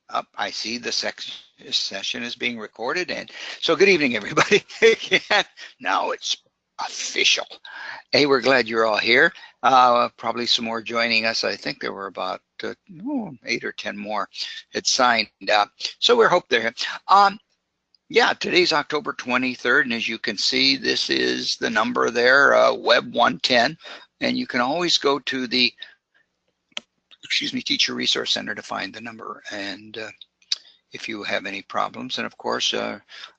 Up, I see the session is being recorded, and so good evening, everybody. Now it's official. Hey, we're glad you're all here. Probably some more joining us. I think there were about 8 or 10 more had signed up. So we hope they're here. Yeah, today's October 23rd, and as you can see, this is the number there, Web 110, and you can always go to the Teacher Resource Center to find the number, and if you have any problems. And of course,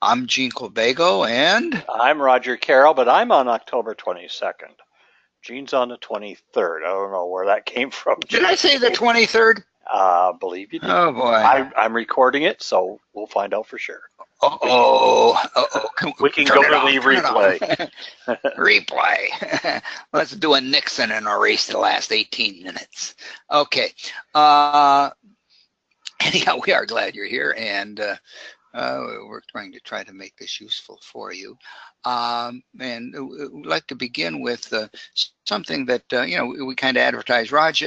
I'm Gene Colbago, and I'm Roger Carroll, but I'm on October 22nd. Gene's on the 23rd. I don't know where that came from. Did I say the 23rd? Believe you did. Oh boy. I'm recording it, so we'll find out for sure. We can go to the replay. Replay. Let's do a Nixon and erase the last 18 minutes. Okay. Anyhow, we are glad you're here, and we're try to make this useful for you. And we'd like to begin with something that we kind of advertise. Raj,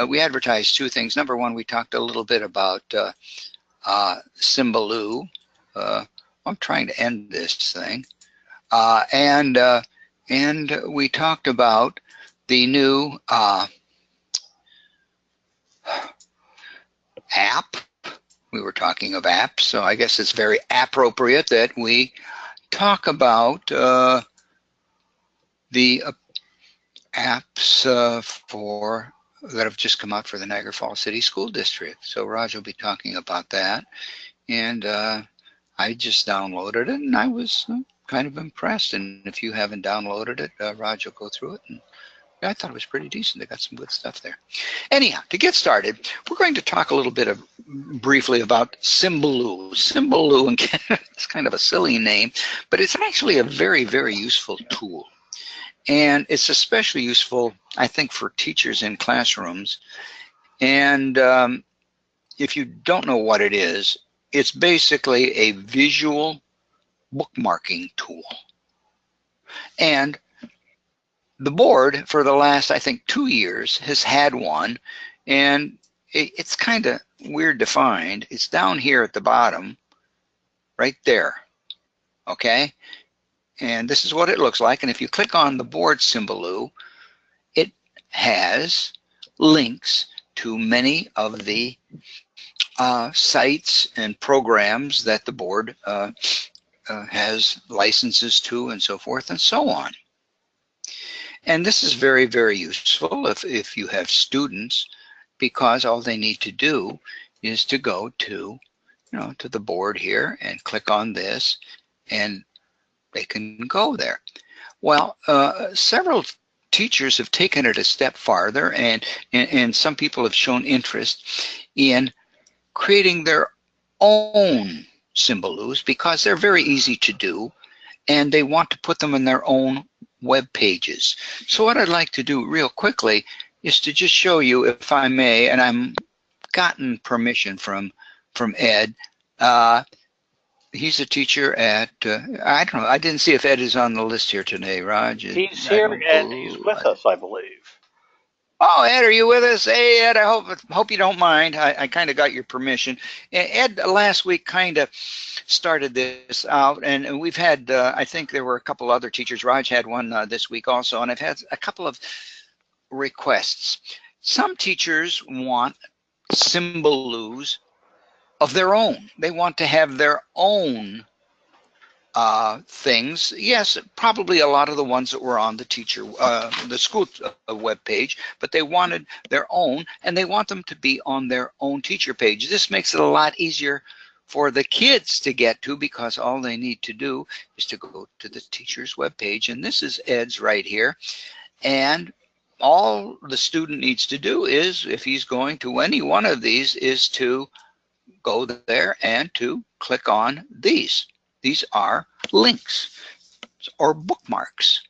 we advertised two things. Number one, we talked a little bit about Symbaloo. I'm trying to end this thing, and we talked about the new app. We were talking of apps, so I guess it's very appropriate that we talk about the apps that have just come out for the Niagara Falls City School District. So Raj will be talking about that, and I just downloaded it, and I was kind of impressed. And if you haven't downloaded it, Raj will go through it, and I thought it was pretty decent. They got some good stuff there. Anyhow, to get started, we're going to talk a little bit briefly about Symbaloo. Symbaloo, and it's kind of a silly name, but it's actually a very, very useful tool. And it's especially useful, I think, for teachers in classrooms. And if you don't know what it is, it's basically a visual bookmarking tool. And the board for the last, I think, 2 years has had one, and it's kind of weird to find. It's down here at the bottom, right there, okay? And this is what it looks like. And if you click on the board Symbaloo, it has links to many of the sites and programs that the board has licenses to, and so forth and so on. And this is very, very useful if you have students, because all they need to do is to go to the board here and click on this, and they can go there. Well, several teachers have taken it a step farther, and some people have shown interest in creating their own Symbaloos, because they're very easy to do, and they want to put them in their own web pages. So what I'd like to do real quickly is to just show you, if I may, and I'm gotten permission from Ed. He's a teacher at, I don't know, I didn't see if Ed is on the list here today, Raj. He's here, and he's with us, I believe. Oh, Ed, are you with us? Hey, Ed, I hope you don't mind. I kind of got your permission. Ed last week kind of started this out, and we've had, I think there were a couple other teachers. Raj had one this week also, and I've had a couple of requests. Some teachers want Symbaloos of their own. They want to have their own things. Yes, probably a lot of the ones that were on the the school web page, but they wanted their own, and they want them to be on their own teacher page. This makes it a lot easier for the kids to get to, because all they need to do is to go to the teacher's web page, and this is Ed's right here. And all the student needs to do is, if he's going to any one of these, is to go there and to click on these. These are links or bookmarks.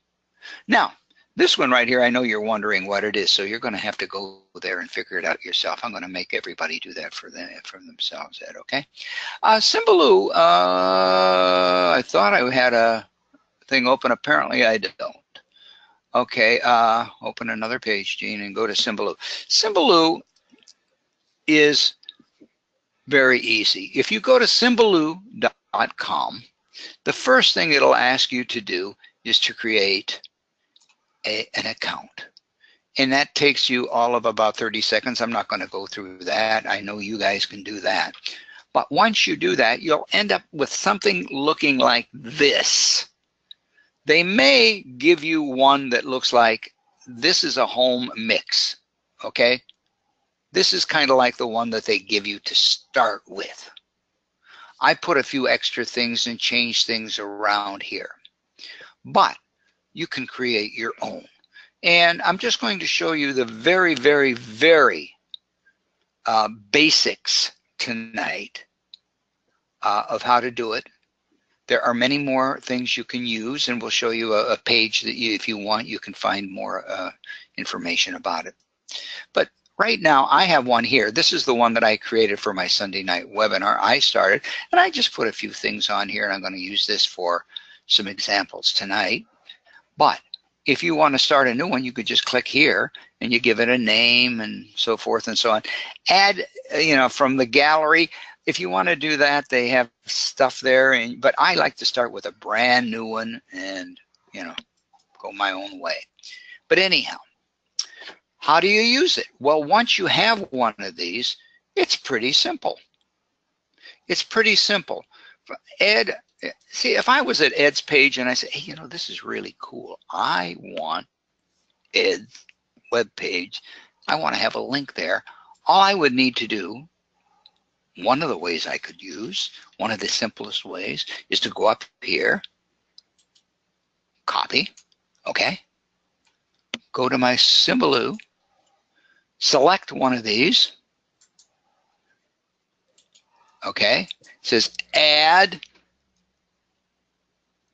Now, this one right here, I know you're wondering what it is, so you're going to have to go there and figure it out yourself. I'm going to make everybody do that for themselves, Ed, okay? Symbaloo, I thought I had a thing open. Apparently, I don't. Okay, open another page, Gene, and go to Symbaloo. Symbaloo is very easy. If you go to Symbaloo.com, the first thing it'll ask you to do is to create an account. And that takes you all of about 30 seconds. I'm not going to go through that. I know you guys can do that. But once you do that, you'll end up with something looking like this. They may give you one that looks like this is a home mix, okay? This is kind of like the one that they give you to start with. I put a few extra things and change things around here. But you can create your own. And I'm just going to show you the very, very, very basics tonight of how to do it. There are many more things you can use, and we'll show you a page that you, if you want, you can find more information about it. But right now, I have one here. This is the one that I created for my Sunday night webinar I started, and I just put a few things on here, and I'm going to use this for some examples tonight. But if you want to start a new one, you could just click here and you give it a name and so forth and so on. Add, from the gallery. If you want to do that, they have stuff there. But I like to start with a brand new one and, go my own way. But anyhow, how do you use it? Well, once you have one of these, it's pretty simple. It's pretty simple. Ed, see, if I was at Ed's page and I said, hey, this is really cool. I want Ed's web page. I want to have a link there. All I would need to do, one of the ways I could use, one of the simplest ways, is to go up here, copy, okay? Go to my Symbaloo, select one of these, okay? It says add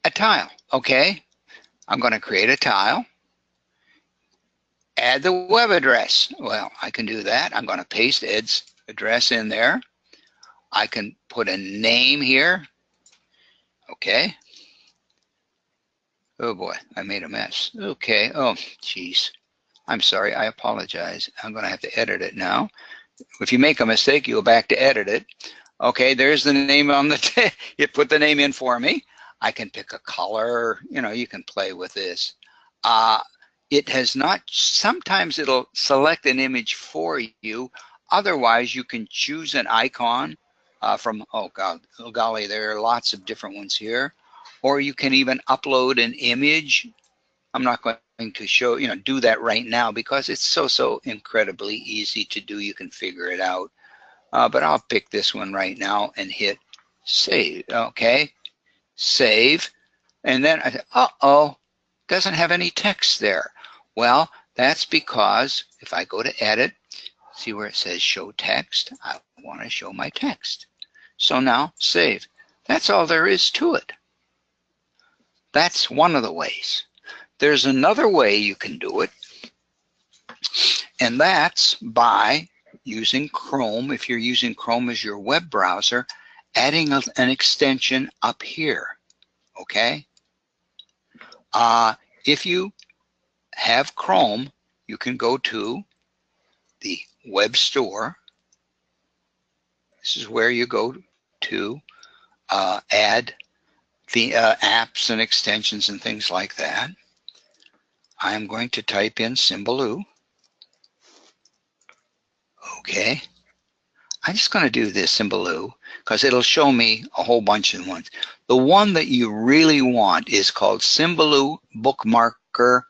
a tile, okay? I'm going to create a tile. Add the web address. Well, I can do that. I'm going to paste Ed's address in there. I can put a name here, okay? Oh boy, I made a mess. Okay, oh geez. I'm sorry, I apologize. I'm going to have to edit it now. If you make a mistake, you go back to edit it. Okay, there's the name on the, it put the name in for me. I can pick a color, you can play with this. It has not, sometimes it'll select an image for you. Otherwise, you can choose an icon from, oh golly, there are lots of different ones here. Or you can even upload an image. I'm not going to show, do that right now because it's so incredibly easy to do. You can figure it out. But I'll pick this one right now and hit save, okay? Save, and then I say, uh-oh, doesn't have any text there. Well, that's because if I go to edit, see where it says show text, I want to show my text. So now save. That's all there is to it. That's one of the ways. There's another way you can do it, and that's by using Chrome. If you're using Chrome as your web browser, adding an extension up here, okay? If you have Chrome, you can go to the web store. This is where you go to add the apps and extensions and things like that. I'm going to type in Symbaloo. Okay. I'm just going to do this Symbaloo because it'll show me a whole bunch of ones. The one that you really want is called Symbaloo Bookmarker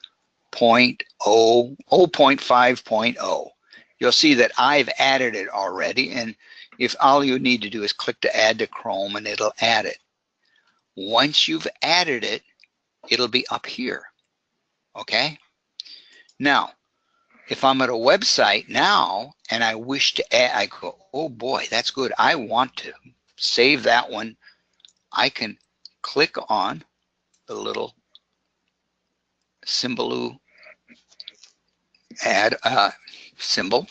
0.5.0. You'll see that I've added it already, and if all you need to do is click to add to Chrome and it'll add it. Once you've added it, it'll be up here, okay? Now, if I'm at a website now and I wish to add, I go, oh boy, that's good. I want to save that one. I can click on the little Symbaloo add symbol,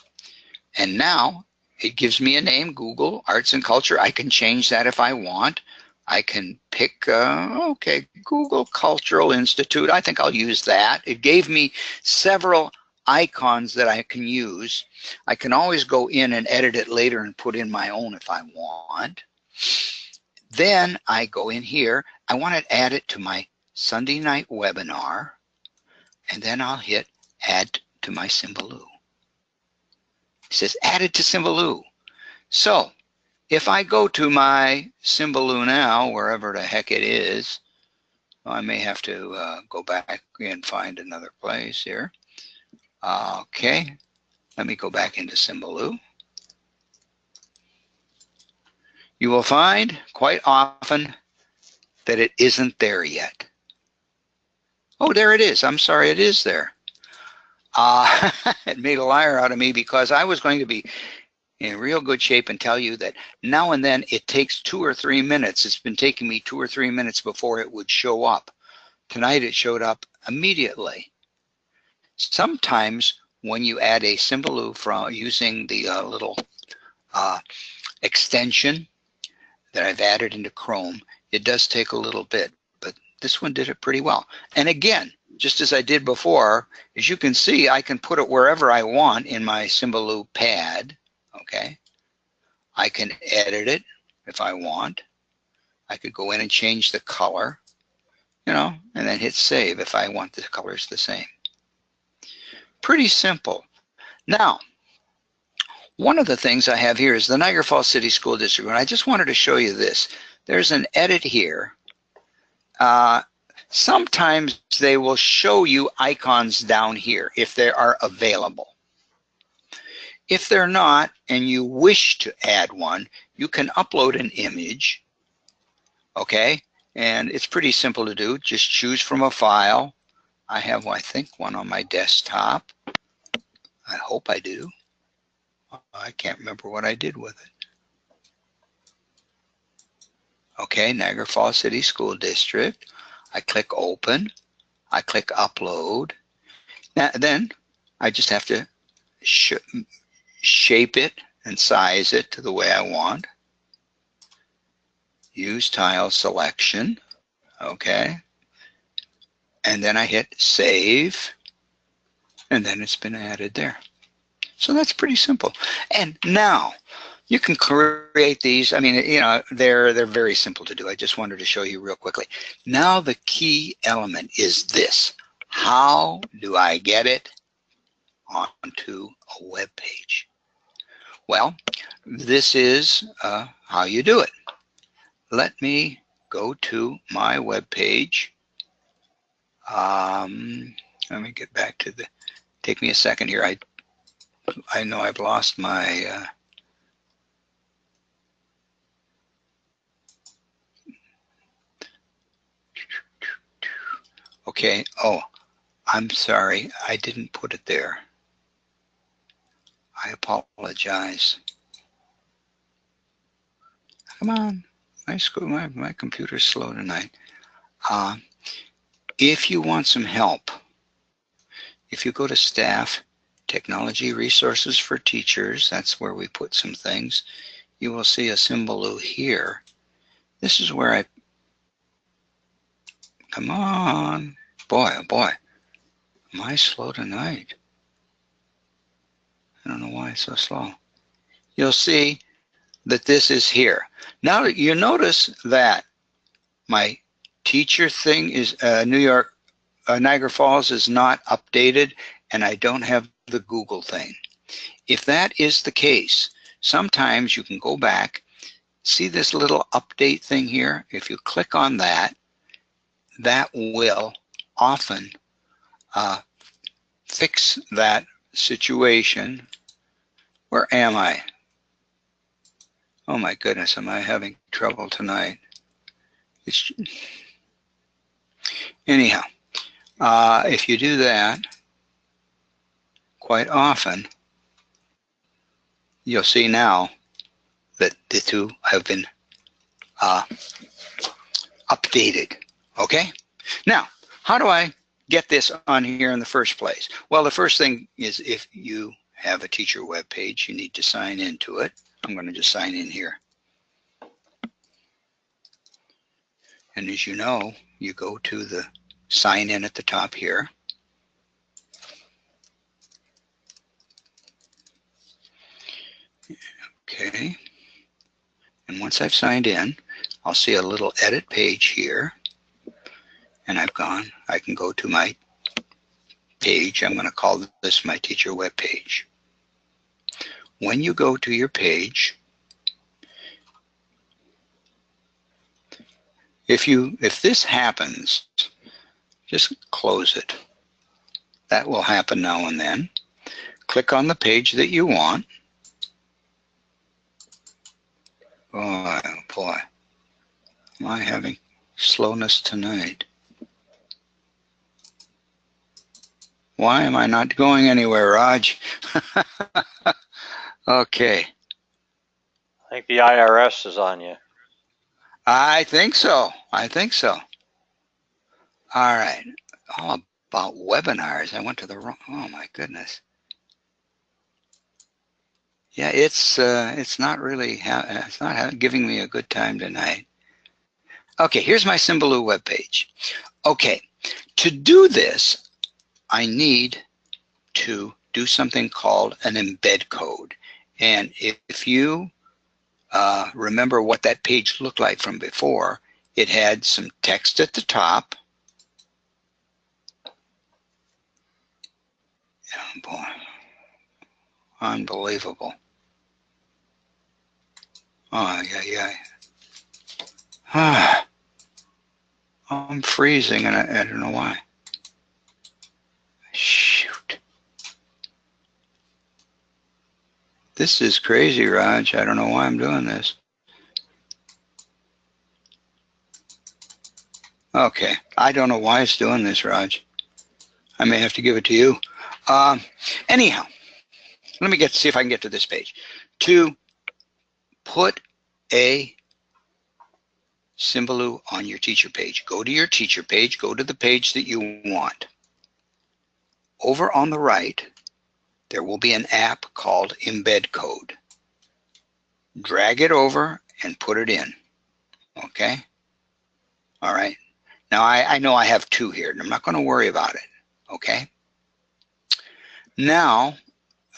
and now it gives me a name, Google Arts and Culture. I can change that if I want. I can pick, okay, Google Cultural Institute. I think I'll use that. It gave me several icons that I can use. I can always go in and edit it later and put in my own if I want. Then I go in here. I want to add it to my Sunday night webinar, and then I'll hit add to my Symbaloo. It says added to Symbaloo. So if I go to my Symbaloo now, wherever the heck it is, I may have to go back and find another place here. Okay, let me go back into Symbaloo. You will find quite often that it isn't there yet. Oh, there it is. I'm sorry, it is there. It made a liar out of me because I was going to be in real good shape and tell you that now and then it takes 2 or 3 minutes. It's been taking me 2 or 3 minutes before it would show up. Tonight it showed up immediately. Sometimes when you add a Symbaloo from using the little extension that I've added into Chrome, it does take a little bit, but this one did it pretty well. And again, just as I did before, as you can see, I can put it wherever I want in my Symbaloo pad. Okay, I can edit it if I want. I could go in and change the color, you know, and then hit save if I want the colors the same. Pretty simple. Now, one of the things I have here is the Niagara Falls City School District, and I just wanted to show you this. There's an edit here. Sometimes they will show you icons down here if they are available. If they're not, and you wish to add one, you can upload an image, okay? And it's pretty simple to do. Just choose from a file. I have, I think, one on my desktop. I hope I do. I can't remember what I did with it. Okay, Niagara Falls City School District. I click open. I click upload. Now, then I just have to shape it and size it to the way I want. Use tile selection. Okay. And then I hit save. And then it's been added there. So that's pretty simple. And now you can create these. I mean, you know, they're very simple to do. I just wanted to show you real quickly. Now the key element is this. How do I get it onto a web page? Well, this is how you do it. Let me go to my web page. Let me get back to the, take me a second here. I know I've lost my okay. Oh, I'm sorry. I didn't put it there. I apologize. Come on. My computer's slow tonight. If you want some help, if you go to Staff, Technology Resources for Teachers, that's where we put some things, you will see a Symbaloo here. This is where I, come on, boy, oh boy, am I slow tonight? I don't know why it's so slow. You'll see that this is here. Now you notice that my teacher thing is Niagara Falls is not updated, and I don't have the Google thing. If that is the case, sometimes you can go back, see this little update thing here. If you click on that, that will often fix that situation. Where am I? Oh my goodness, am I having trouble tonight? It's, anyhow, if you do that, quite often, you'll see now that the two have been updated. Okay? Now, how do I get this on here in the first place? Well, the first thing is if you have a teacher web page, you need to sign into it. I'm going to just sign in here. And as you know, you go to the sign in at the top here. Okay. And once I've signed in, I'll see a little edit page here. And I can go to my page. I'm going to call this my teacher web page. When you go to your page, if this happens, just close it. That will happen now and then. Click on the page that you want. Oh boy, am I having slowness tonight? Why am I not going anywhere, Raj? Okay. I think the IRS is on you. I think so. I think so. All right. All about webinars. I went to the wrong. Oh my goodness. Yeah, it's not really. It's not giving me a good time tonight. Okay, here's my Symbaloo webpage. Okay, to do this, I need to do something called an embed code. And if you remember what that page looked like from before, it had some text at the top. Oh boy, unbelievable. Oh, yeah. I'm freezing and I don't know why. Shoot. This is crazy, Raj. I don't know why I'm doing this. Okay, I don't know why it's doing this, Raj. I may have to give it to you. Anyhow, let me see if I can get to this page. To put a Symbaloo on your teacher page, go to your teacher page, go to the page that you want. Over on the right, there will be an app called Embed Code. Drag it over and put it in. Okay? All right. Now, I know I have two here, and I'm not going to worry about it. Okay? Now,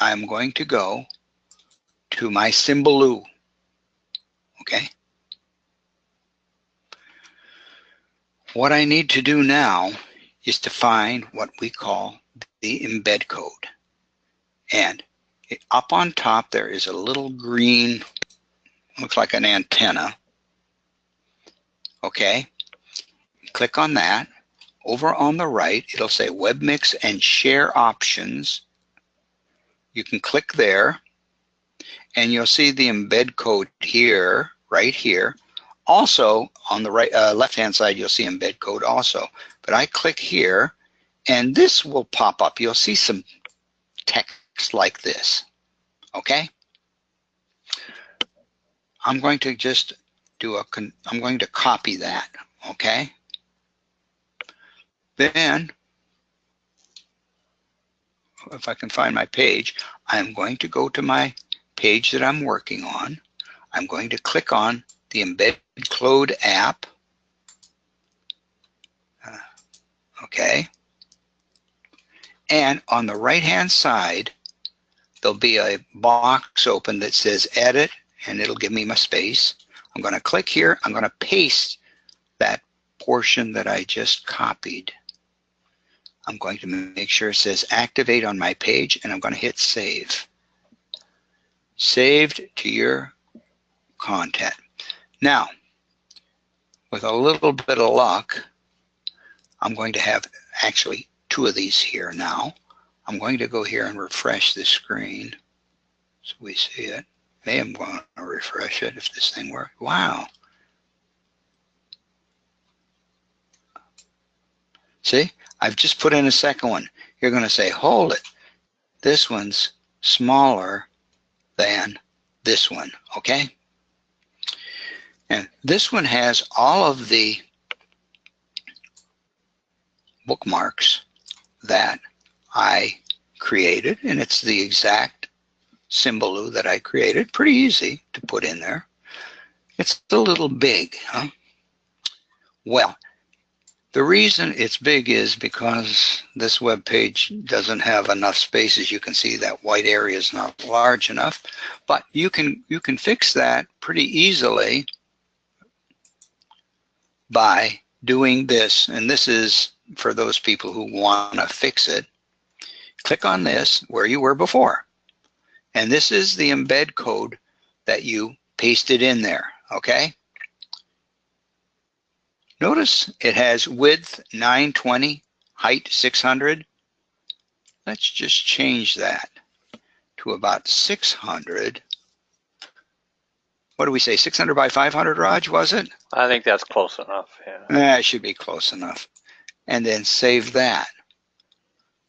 I'm going to go to my Symbaloo. Okay? What I need to do now is to find what we call the embed code. And up on top there is a little green, looks like an antenna. Okay? Click on that. Over on the right, it'll say WebMix and Share Options. You can click there, and you'll see the embed code here, right here. Also, on the right, left-hand side, you'll see embed code also. But I click here, and this will pop up. You'll see some text like this. Okay? I'm going to just I'm going to copy that. Okay? Then, if I can find my page, I'm going to go to my page that I'm working on. I'm going to click on the Embed Code app. Okay. And on the right-hand side, there'll be a box open that says Edit, and it'll give me my space. I'm going to click here. I'm going to paste that portion that I just copied. I'm going to make sure it says Activate on my page, and I'm going to hit Save. Saved to your content. Now, with a little bit of luck, I'm going to have actually two of these here now. I'm going to go here and refresh the screen so we see it. Maybe I'm going to refresh it if this thing works. Wow. See, I've just put in a second one. You're going to say, hold it. This one's smaller than this one, okay? And this one has all of the bookmarks that I created, and it's the exact Symbaloo that I created. Pretty easy to put in there. It's a little big, huh? Well, The reason it's big is because this web page doesn't have enough space. As you can see, that white area is not large enough, but you can fix that pretty easily by doing this. And this is for those people who want to fix it. Click on this where you were before. And this is the embed code that you pasted in there, okay? Notice it has width 920, height 600. Let's just change that to about 600. What do we say, 600 by 500, Raj, was it? I think that's close enough, yeah. That should be close enough. And then save that.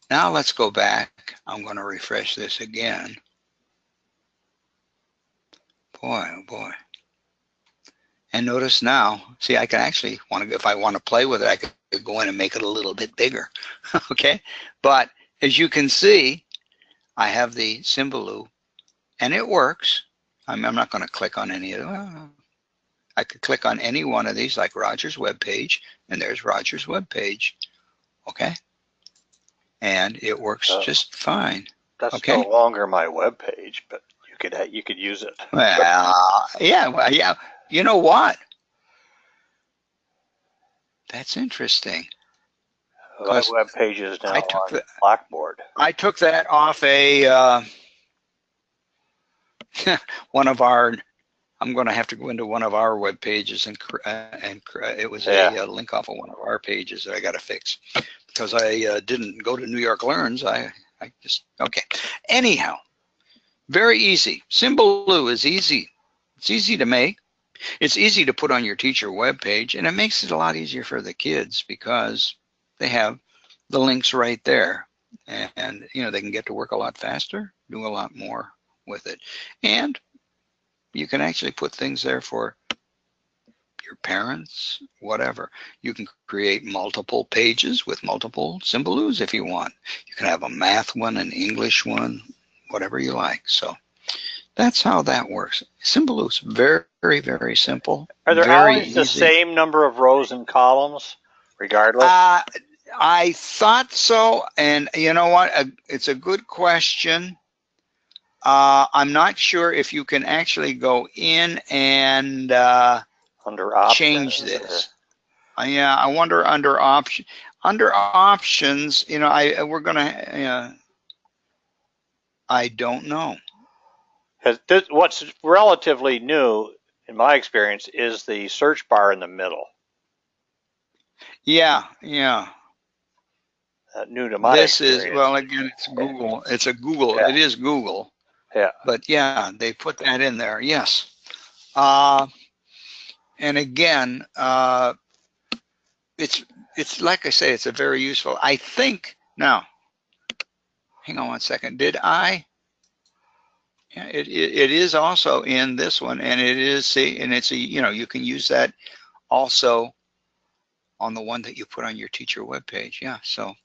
Now let's go back. I'm going to refresh this again. Boy, oh boy. And notice now, see, I can actually, if I want to play with it, I could go in and make it a little bit bigger, okay? But as you can see, I have the Symbaloo, and it works. I'm not going to click on any of them. I could click on any one of these, like Roger's web page, and there's Roger's web page, okay? And it works just fine. That's okay? No longer my web page, but you could use it. Well, yeah. You know what? That's interesting. My web page is now on Blackboard. I took that off a one of our. I'm going to have to go into one of our web pages and it was a link off of one of our pages that I got to fix because I didn't go to New York Learns. I just okay. Anyhow, very easy. Symbaloo is easy. It's easy to make. It's easy to put on your teacher web page, and it makes it a lot easier for the kids because they have the links right there, and you know they can get to work a lot faster, do a lot more with it, and you can actually put things there for your parents, whatever. You can create multiple pages with multiple Symbaloos if you want. You can have a math one, an English one, whatever you like. So that's how that works. Symbaloo's very, very simple. Are there very always easy. the same number of rows and columns, regardless? I thought so, and you know what? It's a good question. I'm not sure if you can actually go in and change this. Yeah, I wonder under options. You know, we're gonna. I don't know. Because what's relatively new, in my experience, is the search bar in the middle. Yeah. New to my experience. This is, well, again, it's Google. It's a Google. Yeah. It is Google. Yeah. But yeah, they put that in there. Yes. And again, it's like I say, it's a very useful. I think now. Hang on one second. Did I? Yeah, it is also in this one, and it is, see, and it's a, you know, you can use that also on the one that you put on your teacher webpage. Yeah, so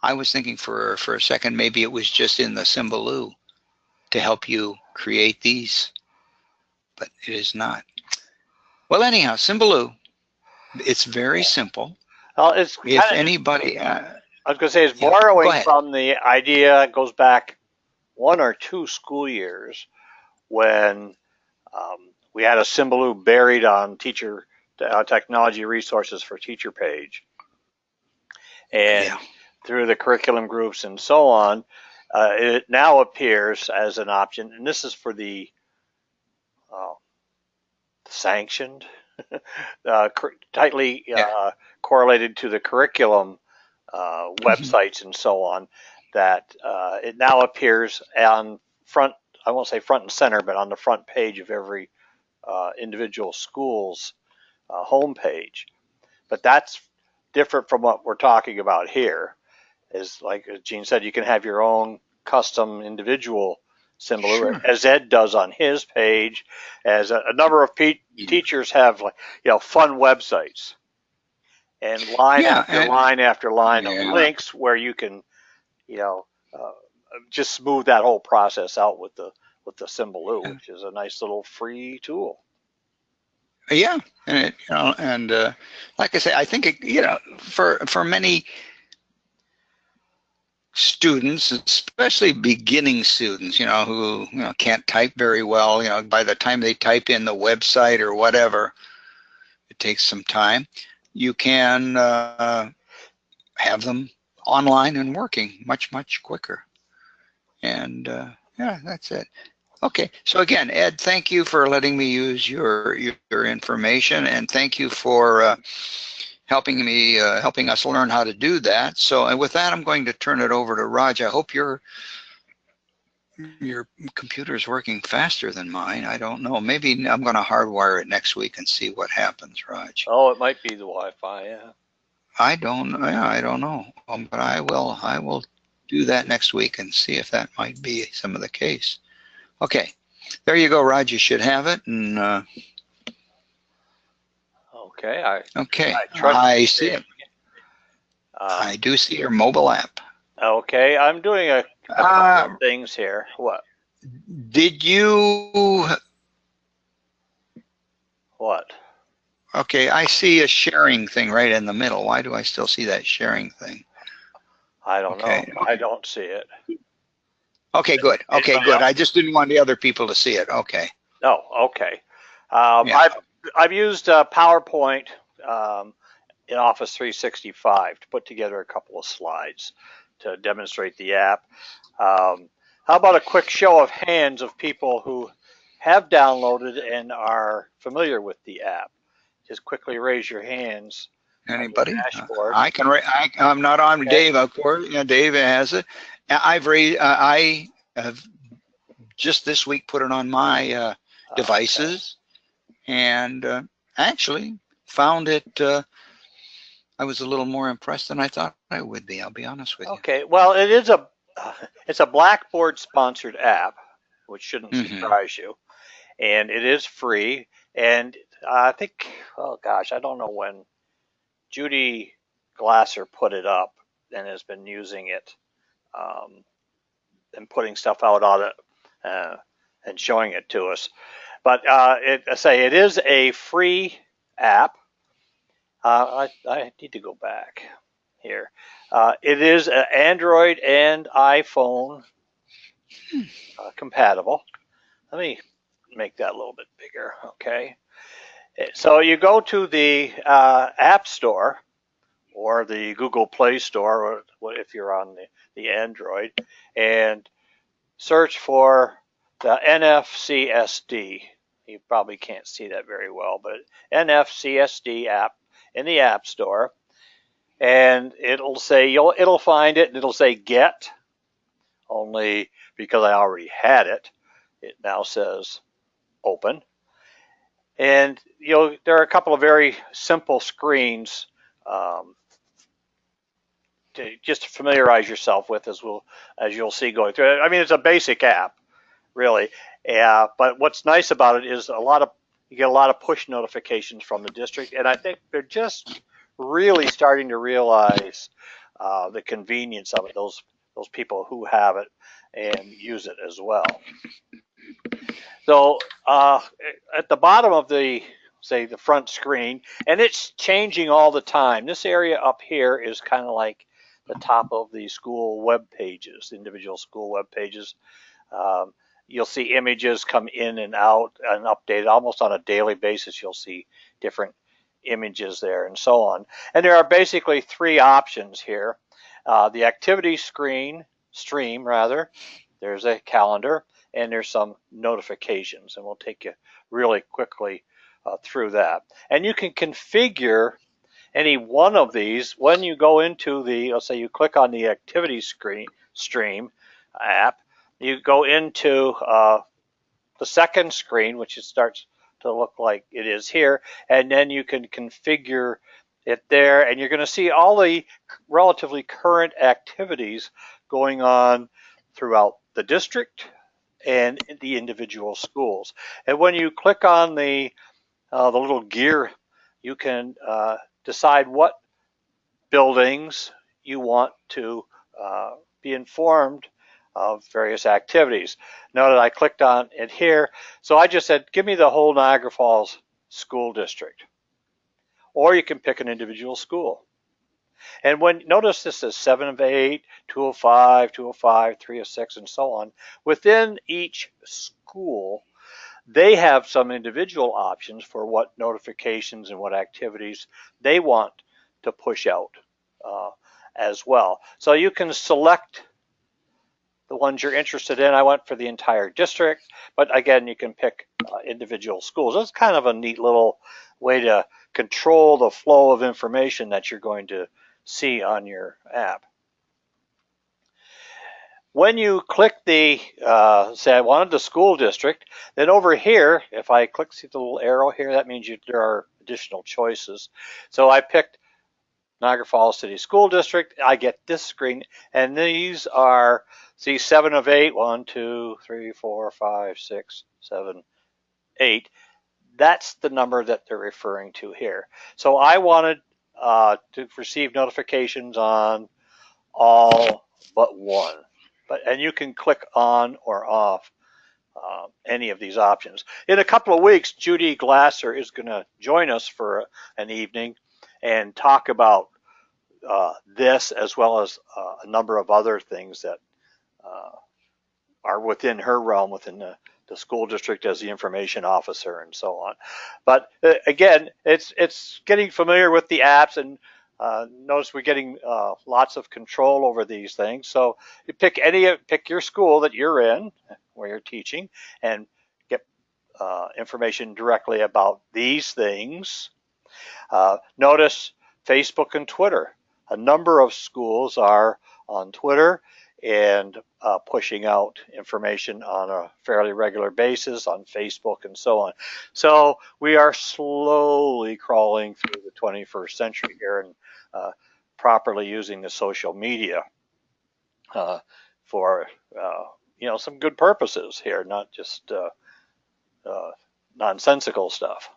I was thinking for a second maybe it was just in the Symbaloo to help you create these, but it is not. Well, anyhow, Symbaloo, it's very simple. Well, it's if anybody, I was going to say, it's borrowing from the idea. It goes back 1 or 2 school years when we had a Symbaloo buried on teacher technology resources for teacher page, and through the curriculum groups and so on, it now appears as an option, and this is for the sanctioned, tightly correlated to the curriculum websites and so on, that it now appears on front, I won't say front and center, but on the front page of every individual school's homepage. But that's different from what we're talking about here. Is like Gene said, you can have your own custom individual Symbaloo, as Ed does on his page, as a number of teachers have, like, you know, fun websites and line after line after line of links where you can, you know, just smooth that whole process out with the Symbaloo, which is a nice little free tool. Yeah, and like I say, I think for many students, especially beginning students, who can't type very well, by the time they type in the website or whatever, it takes some time. You can have them online and working much quicker. And yeah, that's it. Okay, so again, Ed, thank you for letting me use your information, and thank you for helping us learn how to do that. So, and with that, I'm going to turn it over to Raj. I hope your computer is working faster than mine. I don't know. Maybe I'm going to hardwire it next week and see what happens, Raj. Oh, it might be the Wi-Fi. Yeah. I don't know, but I will do that next week and see if that might be some of the case. Okay, there you go, Raj. You should have it, and Okay. okay, I trust I you. see it. Uh, I do see your mobile app. okay. I'm doing a couple of Uh, things here. What? did you? What? Okay, I see a sharing thing right in the middle. Why do I still see that sharing thing? I don't know. Okay, I don't see it. okay, good. Okay, Anybody good. else? I just didn't want the other people to see it. Okay, No. Okay. yeah. I've used PowerPoint um, in Office 365 to put together a couple of slides to demonstrate the app. How about a quick show of hands of people who have downloaded and are familiar with the app? Just quickly raise your hands on your Anybody? dashboard. I can. I'm not on Okay. Dave, of course. Yeah, Dave has it. I've raised. I have just this week put it on my Okay. devices, and actually found it. I was a little more impressed than I thought I would be. I'll be honest with you. Okay. Well, it's a Blackboard sponsored app, which shouldn't Hmm. surprise you, and it is free. And I think, oh gosh, I don't know when Judy Glasser put it up and has been using it um, and putting stuff out on it and showing it to us. But I say it is a free app. I need to go back here. It is Android and iPhone compatible. Let me make that a little bit bigger. Okay. So you go to the App Store or the Google Play Store, or if you're on the Android, and search for the NFCSD. You probably can't see that very well, but NFCSD app in the App Store, and it'll find it, and it'll say Get. Only because I already had it, it now says Open. And there are a couple of very simple screens um, to just familiarize yourself with as you'll see going through it. I mean, it's a basic app, really. But what's nice about it is you get a lot of push notifications from the district, and I think they're just really starting to realize the convenience of it. Those people who have it and use it as well. So at the bottom of the front screen, and it's changing all the time. This area up here is kind of like the top of the school web pages, individual school web pages. Um, you'll see images come in and out and updated almost on a daily basis. You'll see different images there and so on. And there are basically three options here. The activity stream rather, there's a calendar, and there's some notifications, and we'll take you really quickly through that. And you can configure any one of these when you go into let's say you click on the activity stream app, you go into the second screen, which it starts to look like it is here, and then you can configure it there, and you're going to see all the relatively current activities going on throughout the district and the individual schools. And when you click on the little gear, you can decide what buildings you want to be informed of various activities. Note that I clicked on it here, so I just said, give me the whole Niagara Falls school district. Or you can pick an individual school. And when notice this is 7 of 8, 2 of 5, 2 of 5, 3 of 6, and so on. Within each school, they have some individual options for what notifications and what activities they want to push out as well. So you can select the ones you're interested in. I went for the entire district, but again, you can pick individual schools. It's kind of a neat little way to control the flow of information that you're going to see on your app. When you click the, say I wanted the school district, then over here, if I click, see the little arrow here, that means there are additional choices. So I picked Niagara Falls City School District. I get this screen, and these are, see, 7 of 8, 1, 2, 3, 4, 5, 6, 7, 8. That's the number that they're referring to here. So I wanted to receive notifications on all but one. And you can click on or off any of these options. In a couple of weeks, Judy Glasser is going to join us for an evening and talk about this, as well as a number of other things that are within her realm, within the school district as the information officer and so on. But again, it's getting familiar with the apps, and notice we're getting lots of control over these things. So you pick your school that you're in, where you're teaching, and get information directly about these things. Notice Facebook and Twitter. A number of schools are on Twitter and pushing out information on a fairly regular basis on Facebook and so on. So we are slowly crawling through the 21st century here and properly using the social media for some good purposes here, not just nonsensical stuff.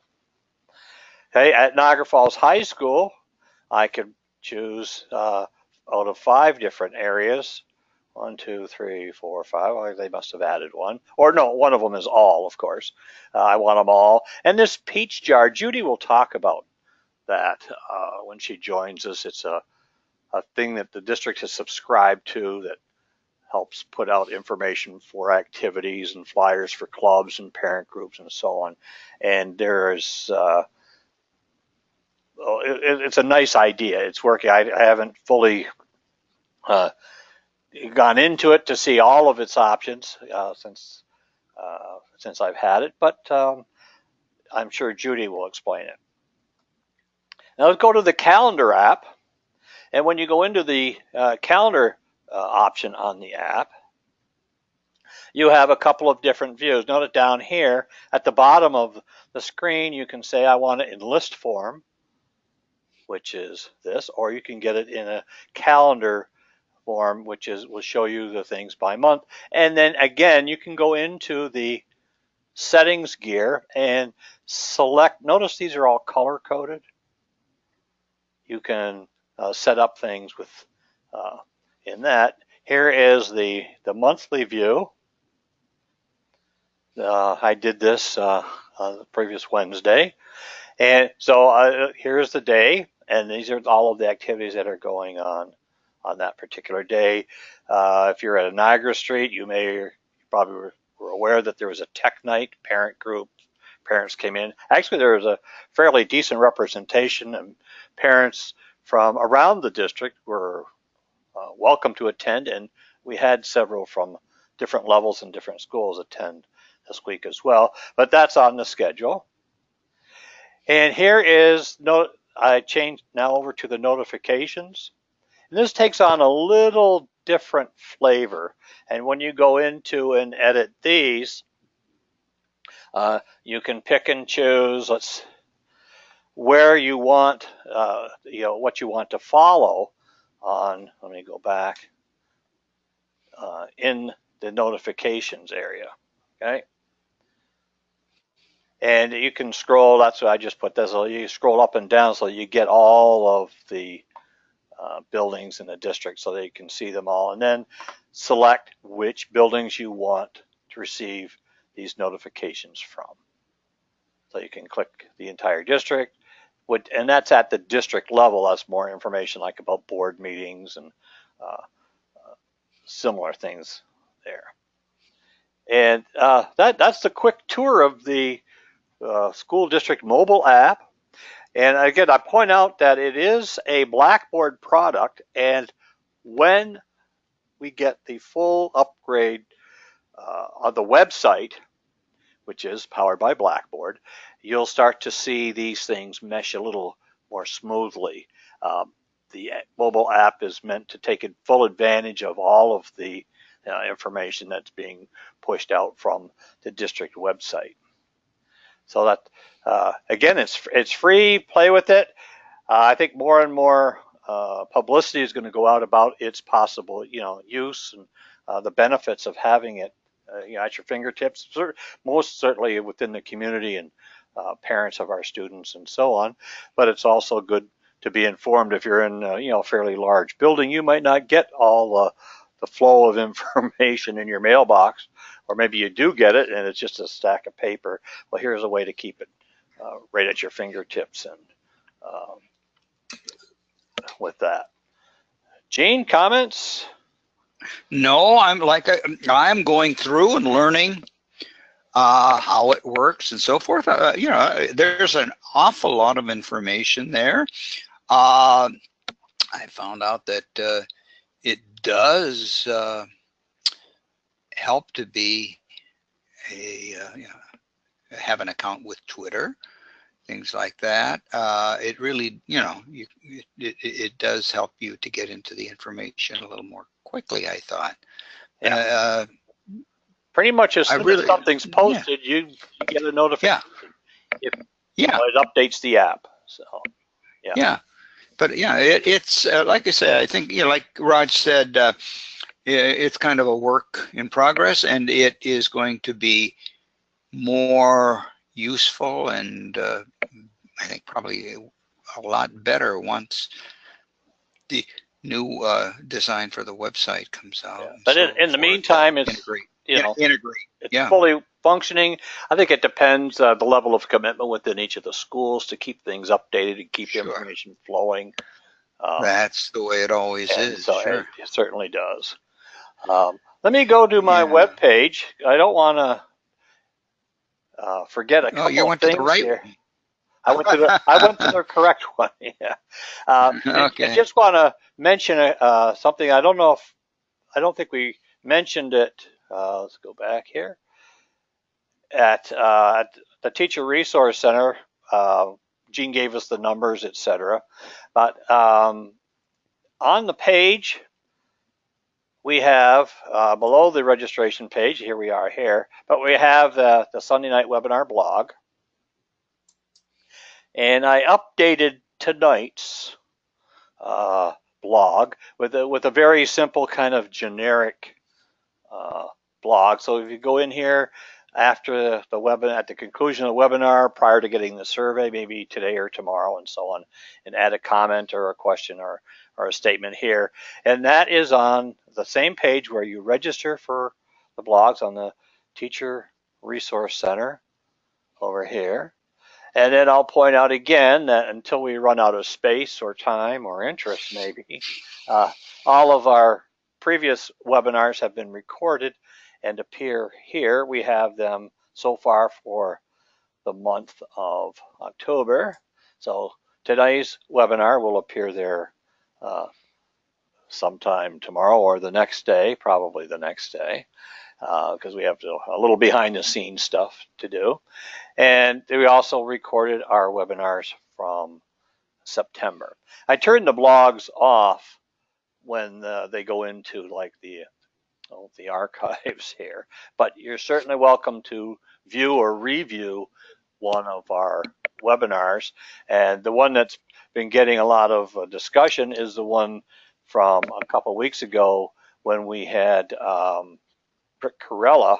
Okay, at Niagara Falls High School, I could choose out of 5 different areas. 1, 2, 3, 4, 5. Well, they must have added one. Or no, one of them is all, of course. I want them all. And this peach jar, Judy will talk about that when she joins us. It's a thing that the district has subscribed to that helps put out information for activities and flyers for clubs and parent groups and so on. And there's it's a nice idea. It's working. I haven't fully gone into it to see all of its options since I've had it, but I'm sure Judy will explain it. Now let's go to the calendar app, and when you go into the calendar option on the app, you have a couple of different views. Note down here at the bottom of the screen, you can say I want it in list form, which is this, or you can get it in a calendar form, which will show you the things by month. And then again, you can go into the settings gear and select. Notice these are all color coded. You can set up things with in that. Here is the monthly view. I did this on the previous Wednesday, and so here's the day, and these are all of the activities that are going on that particular day. If you're at a Niagara Street, you probably were aware that there was a tech night, parent group. Parents came in. Actually, there was a fairly decent representation, and parents from around the district were welcome to attend, and we had several from different levels and different schools attend this week as well. But that's on the schedule. And here is, I changed now over to the notifications. And this takes on a little different flavor. And when you go into and edit these, you can pick and choose where you want, what you want to follow on. Let me go back in the notifications area. Okay. And you can scroll. That's what I just put. You scroll up and down so you get all of the buildings in the district so that you can see them all, and then select which buildings you want to receive these notifications from. So you can click the entire district, and that's at the district level. That's more information like about board meetings and similar things there. And that's the quick tour of the school district mobile app. And again, I point out that it is a Blackboard product, and when we get the full upgrade on the website, which is powered by Blackboard, you'll start to see these things mesh a little more smoothly. The mobile app is meant to take full advantage of all of the information that's being pushed out from the district website. So that again, it's free. Play with it. I think more and more publicity is going to go out about its possible, use and the benefits of having it, at your fingertips. Most certainly within the community and parents of our students and so on. But it's also good to be informed. If you're in a fairly large building, you might not get all the flow of information in your mailbox, or maybe you do get it and it's just a stack of paper. Well, here's a way to keep it right at your fingertips. And with that, Gene, comments? No, I'm going through and learning how it works and so forth. There's an awful lot of information there. I found out that it does help to be have an account with Twitter, things like that. It really, it does help you to get into the information a little more quickly, I thought. Yeah. Pretty much as soon as something's posted, you get a notification. It updates the app. So, yeah. But it's like I said, I think, like Raj said, it's kind of a work in progress, and it is going to be more useful and I think probably a lot better once the new design for the website comes out. Yeah. But in the meantime, it's integrate. It's fully functioning. I think it depends the level of commitment within each of the schools to keep things updated and keep the information flowing. That's the way it always is. So it certainly does. Let me go to my web page. I don't want to forget a couple of things. You went to the right here. one. I went to the correct one. Yeah. Okay. I just want to mention something. I don't think we mentioned it. Let's go back here. At the Teacher Resource Center, Gene gave us the numbers, etc. But on the page, we have below the registration page, here we are here, but we have the Sunday night webinar blog. And I updated tonight's blog with a very simple kind of generic blog. So if you go in here after the webinar, at the conclusion of the webinar, prior to getting the survey, maybe today or tomorrow and so on, and add a comment or a question or a statement here. And that is on the same page where you register for the blogs on the Teacher Resource Center over here. And then I'll point out again that until we run out of space or time or interest maybe, all of our previous webinars have been recorded and appear here. We have them so far for the month of October. So today's webinar will appear there sometime tomorrow or the next day, probably the next day, because we have a little behind the scenes stuff to do. And we also recorded our webinars from September. I turned the blogs off when they go into like the archives here, but you're certainly welcome to view or review one of our webinars. And the one that's been getting a lot of discussion is the one from a couple of weeks ago when we had Rick Corella,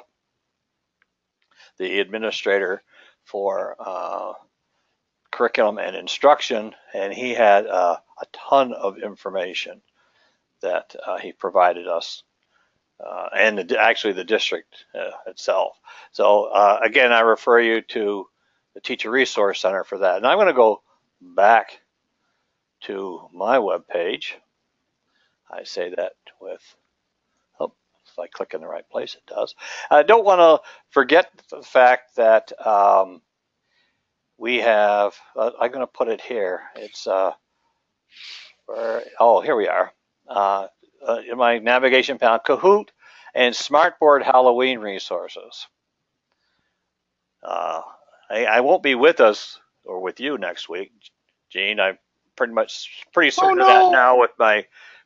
the administrator for curriculum and instruction, and he had a ton of information that he provided us and actually the district itself. So again, I refer you to the Teacher Resource Center for that. And I'm going to go back to my web page. I say that with, oh, if I click in the right place, it does. I don't want to forget the fact that we have, I'm going to put it here. It's, here we are. In my navigation panel, Kahoot and Smartboard Halloween resources. I won't be with us or with you next week, Gene. I'm pretty certain of that now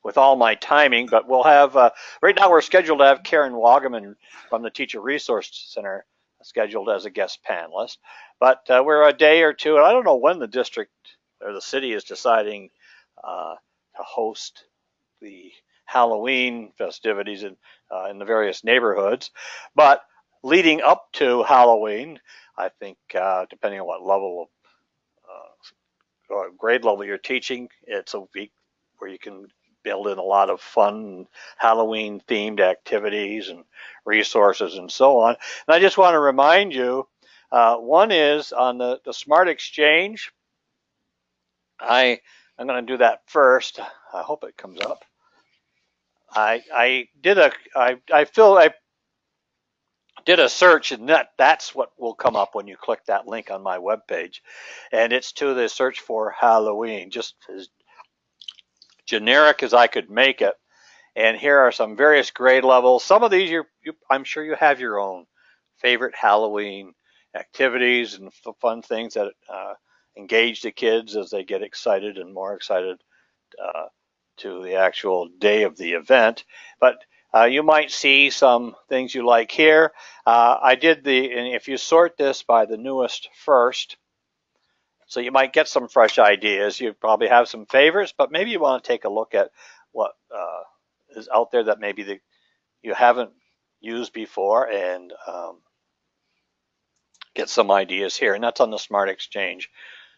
with all my timing. But we'll have right now we're scheduled to have Karen Wagaman from the Teacher Resource Center scheduled as a guest panelist. But we're a day or two, and I don't know when the district or the city is deciding to host the Halloween festivities in the various neighborhoods. But leading up to Halloween, I think depending on what level of grade level you're teaching, it's a week where you can build in a lot of fun Halloween themed activities and resources and so on. And I just want to remind you, one is on the Smart Exchange. I'm going to do that first. I hope it comes up. I did a search, and that's what will come up when you click that link on my webpage, and it's to the search for Halloween, just as generic as I could make it. And here are some various grade levels. Some of these I'm sure you have your own favorite Halloween activities and fun things that engage the kids as they get excited and more excited to the actual day of the event. But you might see some things you like here. And if you sort this by the newest first, so you might get some fresh ideas. You probably have some favorites, but maybe you want to take a look at what is out there that maybe you haven't used before and get some ideas here. And that's on the Smart Exchange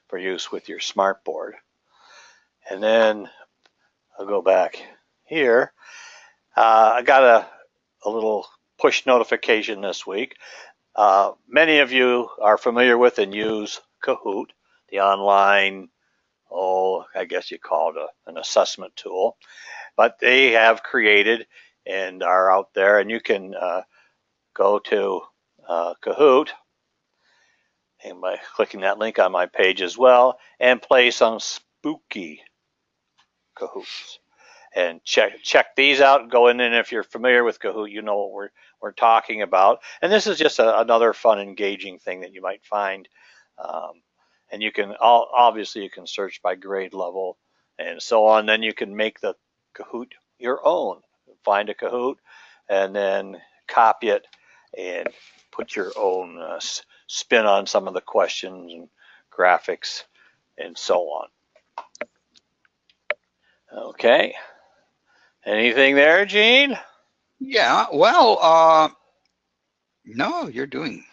for use with your smartboard. And then I'll go back here. I got a little push notification this week. Many of you are familiar with and use Kahoot, the online, I guess you call it an assessment tool. But they have created and are out there, and you can go to Kahoot, and by clicking that link on my page as well, and play some spooky Kahoots. And check these out. Go in, and if you're familiar with Kahoot, you know what we're talking about. And this is just another fun, engaging thing that you might find. And you can obviously you can search by grade level and so on. Then you can make the Kahoot your own. Find a Kahoot and then copy it and put your own spin on some of the questions and graphics and so on. Okay. Anything there, Gene? Yeah, well, no, you're doing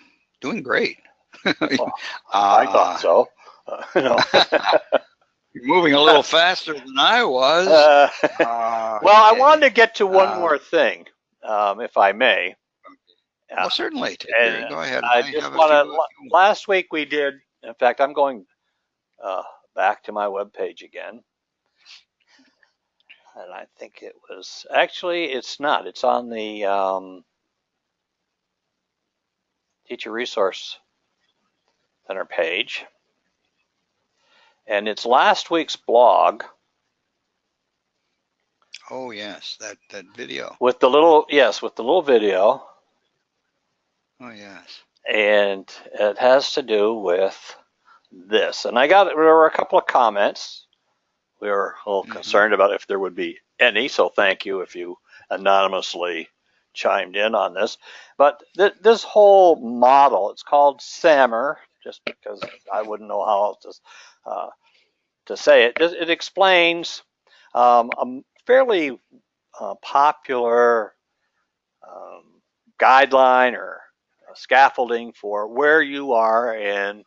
great. Well, I thought so. No. You're moving a little faster than I was. Well, I wanted to get to one more thing, if I may. Well, certainly. Go ahead. I just want to. Last week we did. In fact, I'm going back to my webpage again. And I think it was, actually, it's not. It's on the Teacher Resource Center page. And it's last week's blog. Oh, yes, that video. With the little video. Oh, yes. And it has to do with this. And there were a couple of comments. We were a little concerned about if there would be any, so thank you if you anonymously chimed in on this. But this whole model, it's called SAMR, just because I wouldn't know how else to say it. It explains a fairly popular guideline or scaffolding for where you are in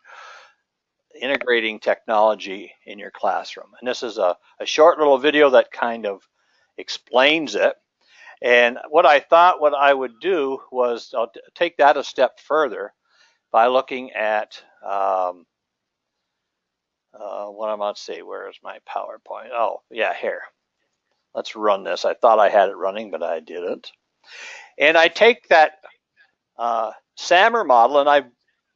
integrating technology in your classroom. And this is a short little video that kind of explains it. And what I thought what I would do was I'll take that a step further by looking at what I'm going to see. Where is my PowerPoint? Oh, yeah, here. Let's run this. I thought I had it running, but I didn't. And I take that SAMR model, and I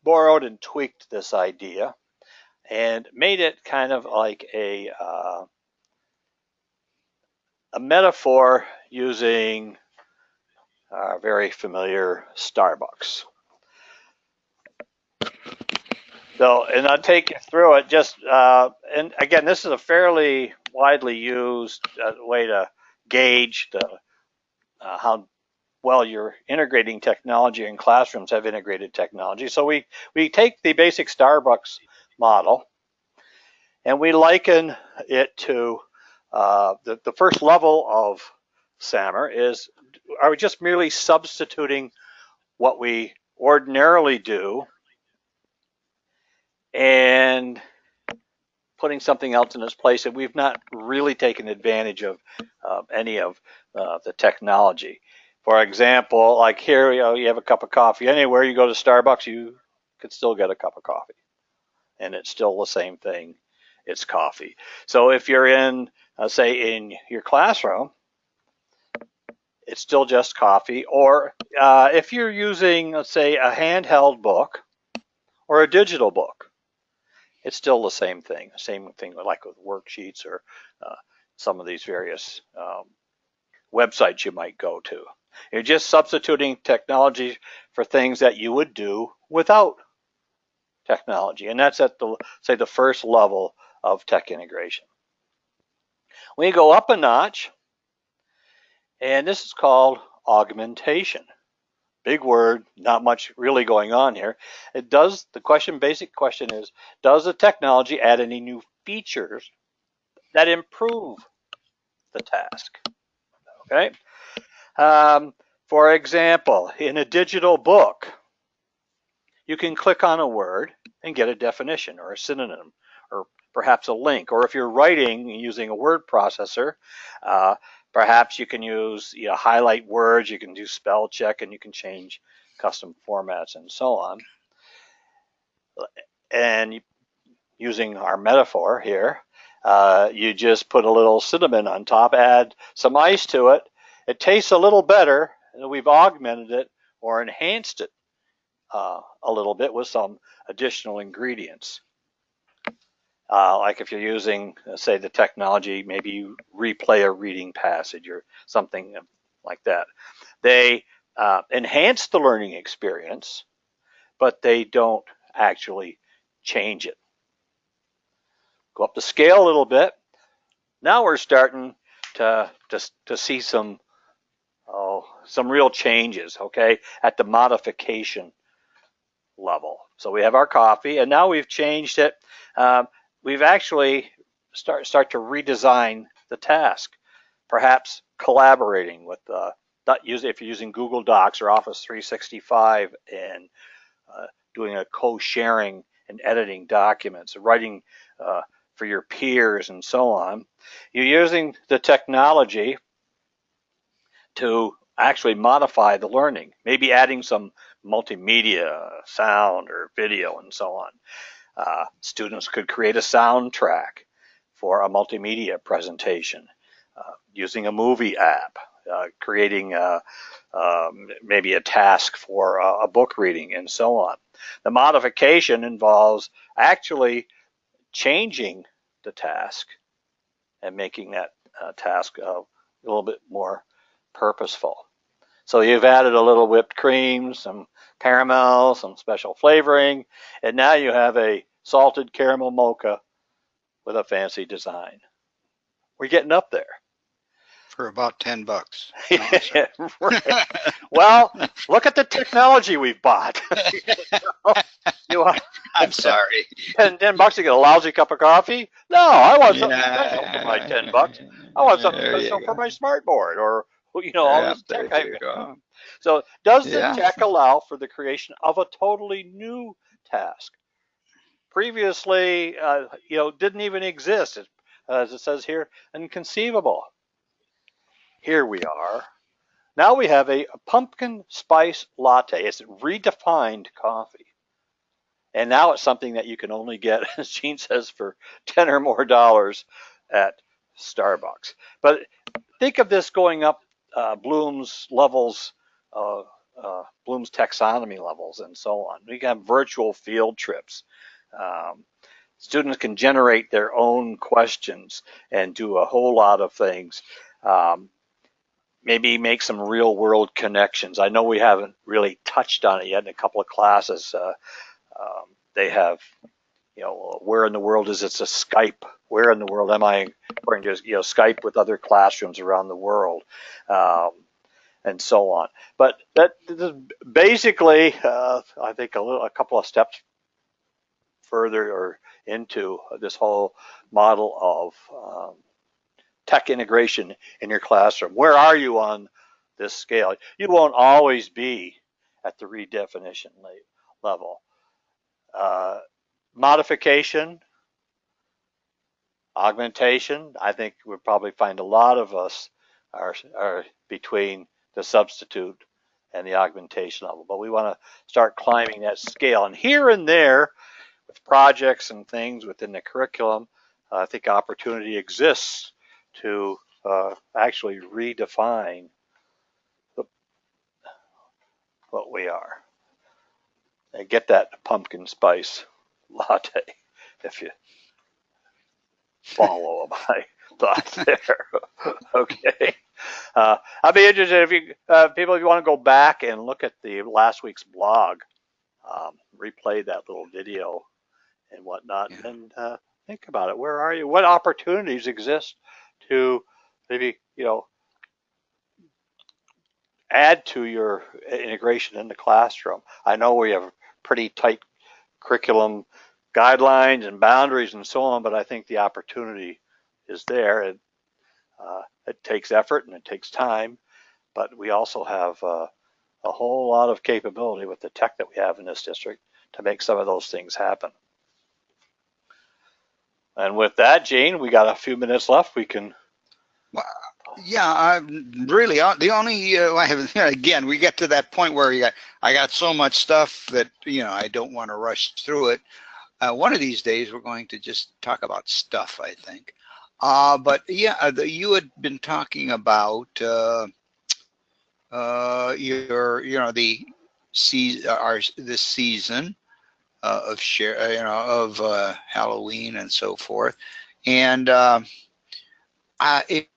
borrowed and tweaked this idea and made it kind of like a metaphor using our very familiar Starbucks. So, and I'll take you through it. Just and again, this is a fairly widely used way to gauge the how well you're integrating technology, and classrooms have integrated technology. So we take the basic Starbucks model and we liken it to the first level of SAMR is, are we just merely substituting what we ordinarily do and putting something else in its place, and we've not really taken advantage of any of the technology. For example, like here, you have a cup of coffee. Anywhere you go to Starbucks, you could still get a cup of coffee, and it's still the same thing. It's coffee. So if you're in, say, in your classroom, it's still just coffee. Or if you're using, let's say, a handheld book or a digital book, it's still the same thing. Same thing like with worksheets or some of these various websites you might go to. You're just substituting technology for things that you would do without technology. And that's at the, say, the first level of tech integration. We go up a notch, and this is called augmentation. Big word, not much really going on here. It does, the question, basic question is, does the technology add any new features that improve the task? Okay. For example, in a digital book, you can click on a word and get a definition or a synonym or perhaps a link. Or if you're writing using a word processor, perhaps you can use, highlight words, you can do spell check, and you can change custom formats and so on. And using our metaphor here, you just put a little cinnamon on top, add some ice to it. It tastes a little better, and we've augmented it or enhanced it a little bit with some additional ingredients. Like if you're using, say, the technology, maybe you replay a reading passage or something like that. They enhance the learning experience, but they don't actually change it. Go up the scale a little bit. Now we're starting to see some real changes, okay, at the modification level. So we have our coffee, and now we've changed it. We've actually start to redesign the task, perhaps collaborating with if you're using Google Docs or Office 365 and doing a co-sharing and editing documents, writing for your peers and so on. You're using the technology to actually modify the learning, maybe adding some multimedia, sound or video and so on. Students could create a soundtrack for a multimedia presentation, using a movie app, creating maybe a task for a book reading and so on. The modification involves actually changing the task and making that task a little bit more purposeful. So you've added a little whipped cream, some caramel, some special flavoring, and now you have a salted caramel mocha with a fancy design. We're getting up there. For about $10. Right. Well, look at the technology we've bought. I'm sorry. $10 to get a lousy cup of coffee? No, I want something special for my $10. I want something special for my smart board, or all this tech I've got. So does the tech allow for the creation of a totally new task? Previously, didn't even exist. As it says here, inconceivable. Here we are. Now we have a pumpkin spice latte. It's redefined coffee. And now it's something that you can only get, as Gene says, for 10 or more dollars at Starbucks. But think of this going up Bloom's levels, Bloom's taxonomy levels, and so on. We can have virtual field trips. Um, Students can generate their own questions and do a whole lot of things. Um, Maybe make some real world connections. I know we haven't really touched on it yet in a couple of classes. They have, where in the world is it a Skype? Where in the world am I going to, Skype with other classrooms around the world, and so on. But that basically, I think a couple of steps further or into this whole model of tech integration in your classroom. Where are you on this scale? You won't always be at the redefinition level. Modification, augmentation, I think we'll probably find a lot of us are between the substitute and the augmentation level, but we want to start climbing that scale. And here and there, with projects and things within the curriculum, I think opportunity exists to actually redefine what we are. And get that pumpkin spice latte if you follow my thoughts there. Okay. I'd be interested if you people, if you want to go back and look at the last week's blog, replay that little video and whatnot, Yeah. and think about it. Where are you? What opportunities exist to maybe add to your integration in the classroom? I know we have pretty tight curriculum guidelines and boundaries and so on, but I think the opportunity is there. And it takes effort and it takes time, but we also have a whole lot of capability with the tech that we have in this district to make some of those things happen. And with that, Gene, we got a few minutes left. We can. Well, yeah, I'm really the only I have again. We get to that point where I got so much stuff that I don't want to rush through it. One of these days we're going to just talk about stuff, I think. But yeah, you had been talking about the this season of Halloween and so forth, and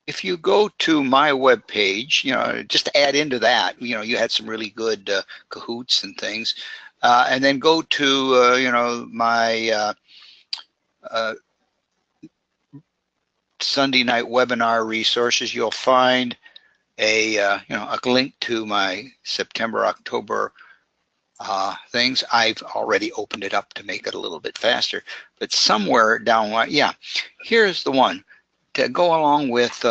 if you go to my webpage, just to add into that, you had some really good Kahoots and things, and then go to my Sunday night webinar resources. You'll find a link to my September, October things. I've already opened it up to make it a little bit faster, but somewhere down line, yeah, here's the one to go along with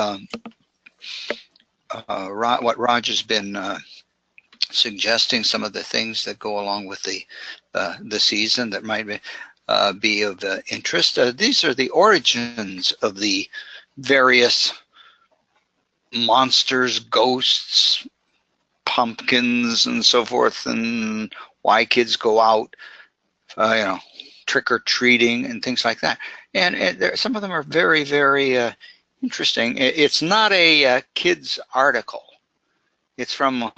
what Raj has been suggesting. Some of the things that go along with the season that might be of interest. These are the origins of the various monsters, ghosts, pumpkins, and so forth, and why kids go out, trick-or-treating and things like that. And some of them are very, very interesting. It's not a kid's article. It's from,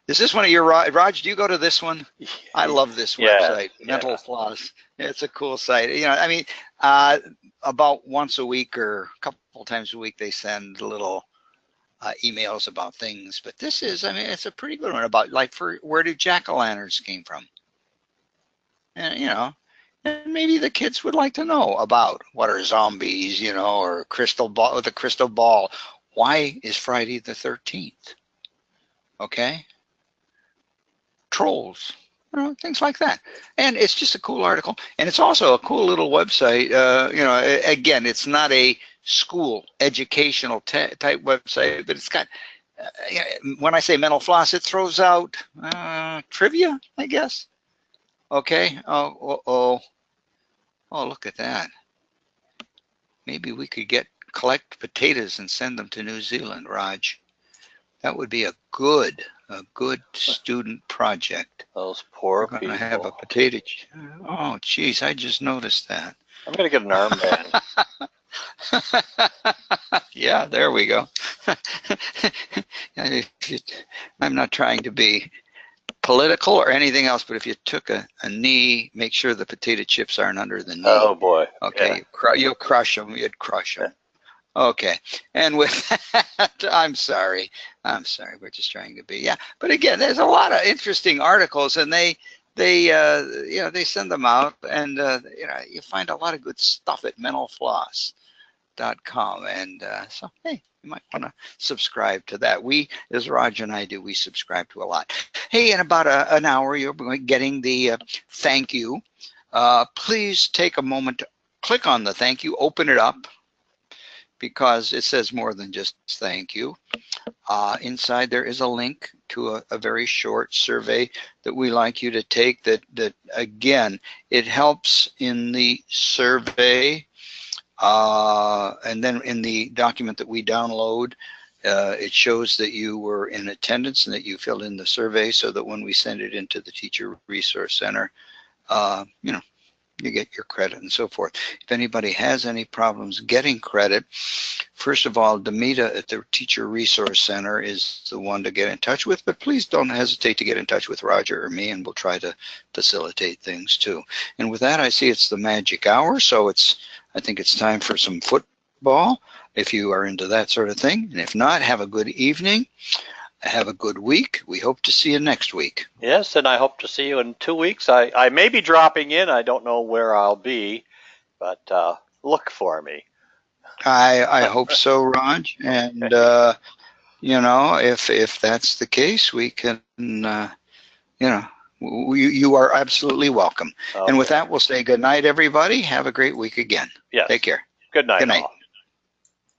is this one of your, Raj, do you go to this one? I love this website, Mental Floss. It's a cool site. About once a week or a couple times a week, they send little emails about things. But this is, it's a pretty good one about, where do jack-o'-lanterns came from? And, and maybe the kids would like to know about what are zombies, or crystal ball, the crystal ball. Why is Friday the 13th? Okay. Trolls, things like that. And it's just a cool article. And it's also a cool little website. Again, it's not a school educational type website, but it's got, when I say Mental Floss, it throws out trivia, I guess. Okay. Oh, look at that. Maybe we could collect potatoes and send them to New Zealand, Raj. That would be a good a good student project. Those poor We're going to have a people. potato. Oh, geez, I just noticed that. I'm going to get an armband. Yeah, there we go. I'm not trying to be political or anything else, but if you took a knee, make sure the potato chips aren't under the knee. Oh boy. Okay, Yeah. you'll crush them. You'd crush them. Okay, and with that, I'm sorry. We're just trying to be, yeah. But again, there's a lot of interesting articles, and they send them out, and you find a lot of good stuff at mentalfloss.com, and so hey, you might want to subscribe to that. We, as Raj and I do, we subscribe to a lot. Hey, in about an hour, you're getting the thank you. Please take a moment to click on the thank you, open it up, because it says more than just thank you. Inside there is a link to a very short survey that we like you to take, that again, it helps in the survey, and then in the document that we download, it shows that you were in attendance and that you filled in the survey, so that when we send it into the Teacher Resource Center, you get your credit and so forth. If anybody has any problems getting credit, first of all, Demita at the Teacher Resource Center is the one to get in touch with, but please don't hesitate to get in touch with Roger or me, and we'll try to facilitate things too. And with that, I see it's the magic hour, so I think it's time for some football, if you are into that sort of thing. And if not, have a good evening. Have a good week. We hope to see you next week. Yes, and I hope to see you in 2 weeks. I may be dropping in. I don't know where I'll be, but look for me. I hope so, Raj. And if that's the case, we can. You are absolutely welcome. Okay. And with that, we'll say good night, everybody. Have a great week again. Yes. Take care. Good night. Good night. All.